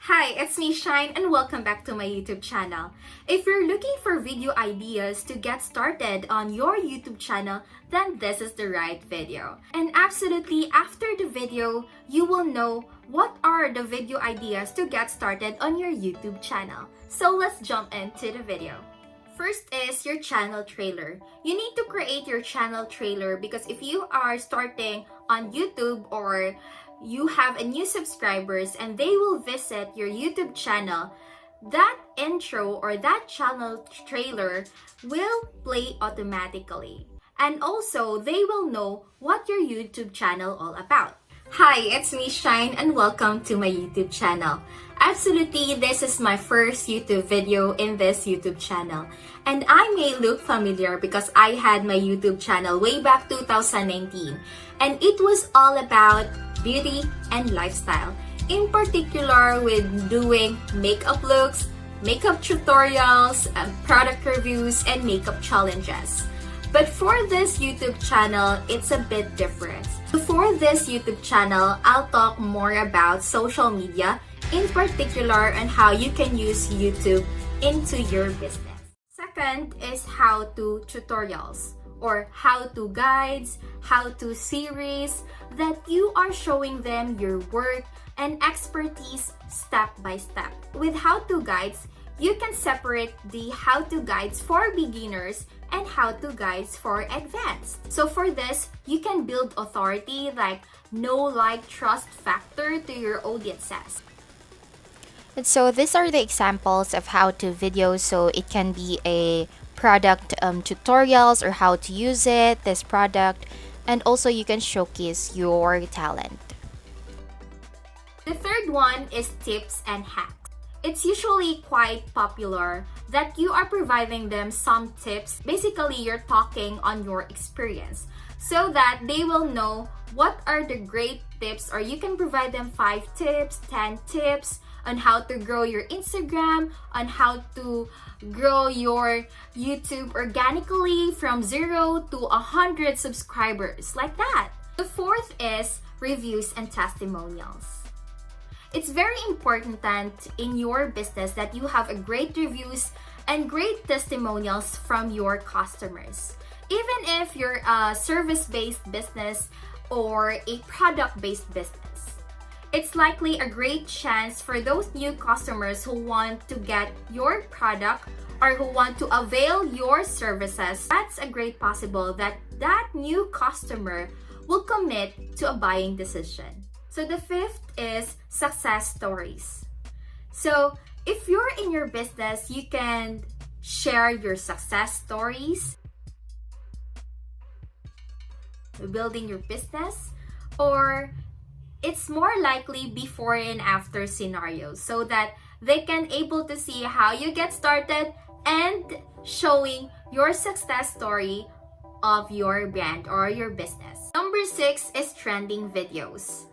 Hi, it's me Shine and welcome back to my YouTube channel. If you're looking for video ideas to get started on your YouTube channel, then this is the right video. And absolutely after the video, you will know what are the video ideas to get started on your YouTube channel. So let's jump into the video. First is your channel trailer. You need to create your channel trailer because if you are starting on YouTube or you have a new subscribers and they will visit your YouTube channel, that intro or that channel trailer will play automatically. And also, they will know what your YouTube channel all about. Hi, it's me Shine and welcome to my YouTube channel. Absolutely, this is my first YouTube video in this YouTube channel. And I may look familiar because I had my YouTube channel way back 2019. And it was all about beauty and lifestyle. In particular with doing makeup looks, makeup tutorials, product reviews, and makeup challenges. But for this YouTube channel, it's a bit different. For this YouTube channel, I'll talk more about social media, in particular on how you can use YouTube into your business. Second is how-to tutorials or how-to guides, how-to series that you are showing them your work and expertise step by step. With how-to guides, you can separate the how-to guides for beginners and how-to guides for advanced. So for this, you can build authority like know, like, trust factor to your audiences. And so these are the examples of how-to videos. So it can be a product tutorials or how to use it, this product, and also you can showcase your talent. The third one is tips and hacks. It's usually quite popular that you are providing them some tips. Basically, you're talking on your experience so that they will know what are the great tips, or you can provide them 5 tips, 10 tips on how to grow your Instagram, on how to grow your YouTube organically from 0 to 100 subscribers, like that. The fourth is reviews and testimonials. It's very important in your business that you have a great reviews and great testimonials from your customers. Even if you're a service-based business or a product-based business, it's likely a great chance for those new customers who want to get your product or who want to avail your services. That's a great possible that that new customer will commit to a buying decision. So the fifth is success stories. So if you're in your business, you can share your success stories, building your business, or it's more likely before and after scenarios so that they can able to see how you get started and showing your success story of your brand or your business. Number 6 is trending videos.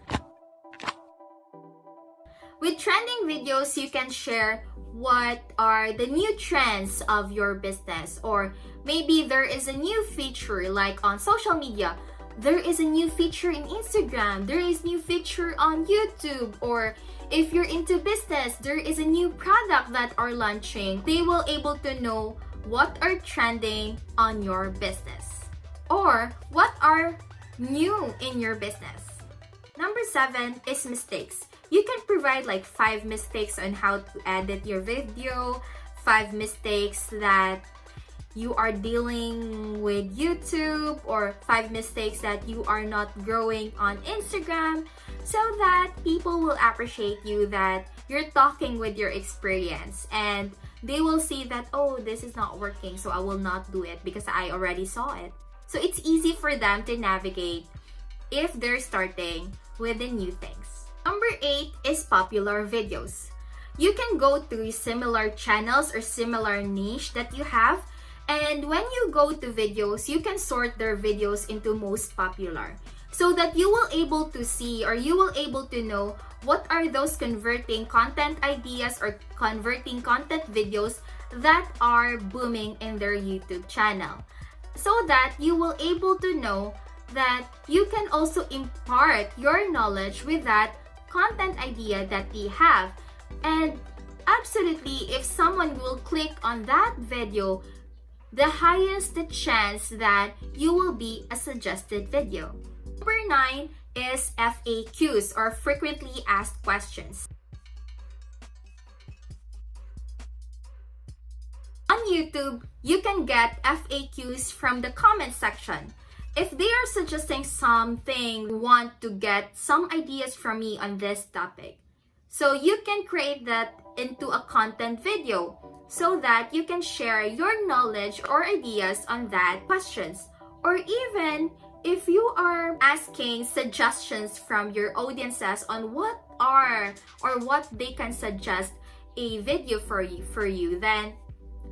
With trending videos, you can share what are the new trends of your business, or maybe there is a new feature like on social media. There is a new feature in Instagram, there is new feature on YouTube, or if you're into business, there is a new product that are launching. They will able to know what are trending on your business or what are new in your business. Number 7 is mistakes. You can provide like 5 mistakes on how to edit your video, 5 mistakes that you are dealing with YouTube, or 5 mistakes that you are not growing on Instagram, so that people will appreciate you, that you're talking with your experience and they will see that, oh, this is not working, so I will not do it because I already saw it. So it's easy for them to navigate if they're starting with the new things. Number 8 is popular videos. You can go to similar channels or similar niche that you have, and when you go to videos, you can sort their videos into most popular so that you will able to see, or you will able to know what are those converting content ideas or converting content videos that are booming in their YouTube channel, so that you will able to know that you can also impart your knowledge with that content idea that they have. And absolutely, if someone will click on that video, the highest the chance that you will be a suggested video. Number 9 is FAQs, or frequently asked questions. On YouTube, you can get FAQs from the comment section. If they are suggesting something, want to get some ideas from me on this topic. So you can create that into a content video so that you can share your knowledge or ideas on that questions. Or even if you are asking suggestions from your audiences on what are or what they can suggest a video for you, then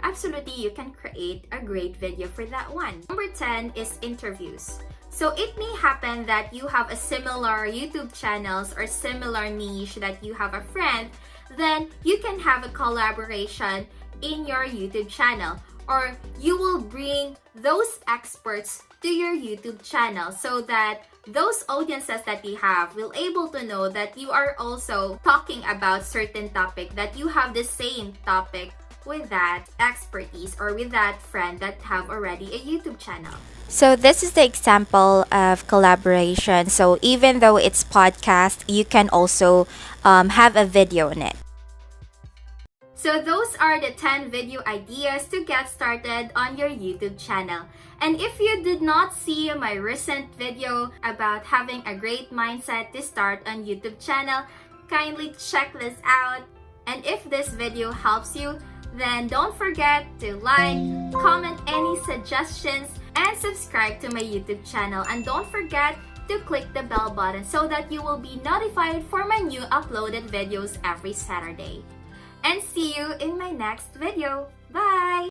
absolutely you can create a great video for that one. Number 10 is interviews. So it may happen that you have a similar YouTube channels or similar niche, that you have a friend, then you can have a collaboration in your YouTube channel, or you will bring those experts to your YouTube channel so that those audiences that you have will able to know that you are also talking about certain topic, that you have the same topic with that expertise or with that friend that have already a YouTube channel. So this is the example of collaboration. So even though it's podcast, you can also have a video in it. So those are the 10 video ideas to get started on your YouTube channel. And if you did not see my recent video about having a great mindset to start on YouTube channel, kindly check this out. And if this video helps you, then don't forget to like, comment any suggestions, and subscribe to my YouTube channel. And don't forget to click the bell button so that you will be notified for my new uploaded videos every Saturday. And see you in my next video. Bye!